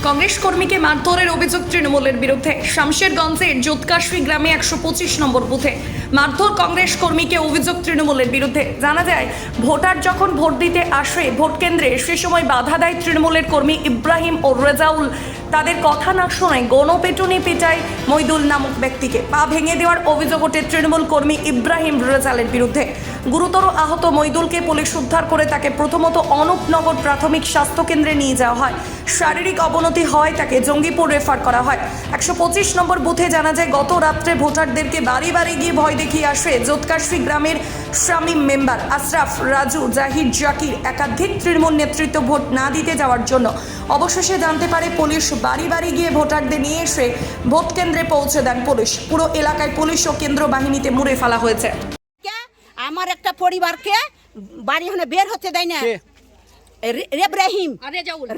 কংগ্রেস কর্মীকে মারধরের অভিযোগ তৃণমূলের বিরুদ্ধে। শামশেরগঞ্জের জোৎকাশি গ্রামে 125 নম্বর বুথে মারধর কংগ্রেস কর্মীকে অভিযোগ তৃণমূলের বিরুদ্ধে। জানা যায়, ভোটার যখন ভোট দিতে আসে ভোট কেন্দ্রে, সে সময় বাধা দেয় তৃণমূলের কর্মী ইব্রাহিম ও রেজাউল। তাদের কথা না শোনায় গণপিটুনি পিটায় মইদুল নামক ব্যক্তিকে। পা ভেঙে দেওয়ার অভিযোগ ওঠে তৃণমূল কর্মী ইব্রাহিম রেজালের বিরুদ্ধে। গুরুতর আহত মইদুলকে পুলিশ উদ্ধার করে তাকে প্রথমত অনুপনগর প্রাথমিক স্বাস্থ্য কেন্দ্রে নিয়ে যাওয়া হয়। শারীরিক অবনতি হয় তাকে জঙ্গিপুর রেফার করা হয়। 125 নম্বর বুথে জানা যায়, গত রাত্রে ভোটারদেরকে বাড়ি বাড়ি গিয়ে ভয় দেখিয়ে আসে জোৎকাশি গ্রামের শামীম মেম্বার আশরাফ, রাজু, জাহির, জাকির। একাধিক তৃণমূল নেতৃত্ব ভোট না দিতে যাওয়ার জন্য অবশেষে জানতে পারে পুলিশ বাড়ি বাড়ি গিয়ে ভোটারদের নিয়ে এসে ভোট কেন্দ্রে পৌঁছে দেন পুলিশ। পুরো এলাকায় পুলিশ ও কেন্দ্র বাহিনীতে মুড়ে ফেলা হয়েছে। আমার একটা পরিবারকে বাড়ি হনে বের হতে দেয় না। ইব্রাহিম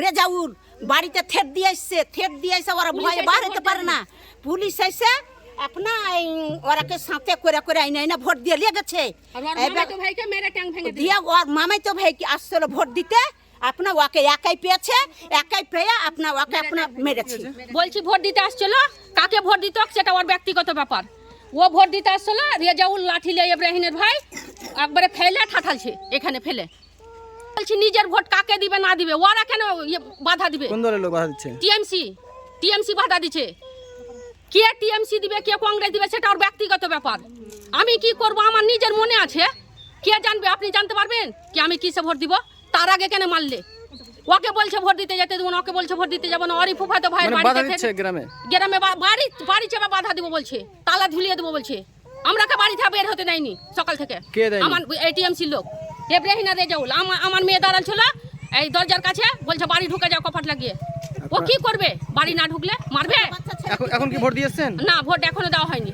রেজাউল বাড়িতে থেট দিয়ে আসছে ওরা ভয়ে বার হতে পারে না। পুলিশ এসে আপনা ওরাকে সাথে করে করে আইনা ভোট দিয়ে লিয়ে গেছে। দিয়ে ওর মামাই তো ভাই আসছিল ভোট দিতে, আপনা ওকে একাই পেয়েছে, একাই পেয়ে আপনা ওকে আপনা মেরেছে। বলছি ভোট দিতে আসছিল, কাকে ভোট দিত সেটা ওর ব্যক্তিগত ব্যাপার। ও ভোট দিতে আসছিল, রেজাউল লাঠি লিয়ে ইব্রাহিমের ভাই একবারে ফেলে ঠাঠালছে, এখানে ফেলে বলছি নিজের ভোট কাকে দিবে না দিবে, ওরা কেন বাধা দিবে? কোন দলের লোক বাধা দিচ্ছে? টিএমসি বাধা দিচ্ছে। কে টিএমসি দিবে কে কংগ্রেস দিবে সেটা ওর ব্যক্তিগত ব্যাপার। আমি কি করব আমার নিজের মনে আছে, কে জানবে? আপনি জানতে পারবেন কি আমি কিসে ভোট দিব? তার আগে কেন মারলে? ওকে বলছে ভোট দিতে যেতে দেবো না, ওকে বলছে ভোট দিতে যাবো না। ওরই ফুফাতো ভাইয়ের বাড়িতে গ্রামে বাড়ি চেপে বাধা দিব বলছে, তালা ঝুলিয়ে দেবো বলছে। আমরাকে বাড়ি থেকে বের হতে দেয়নি সকাল থেকে। আমার এটিএমসির লোক ইব্রাহিম আর রেজাউল, আমার মেয়ে দাঁড়াল ছিল এই দরজার কাছে, বলছে বাড়ি ঢুকে যাও কপাট লাগিয়ে। ও কি করবে? বাড়ি না ঢুকলে মারবে। এখন কি ভোট দিয়েছেন? না, ভোট এখনো দেওয়া হয়নি।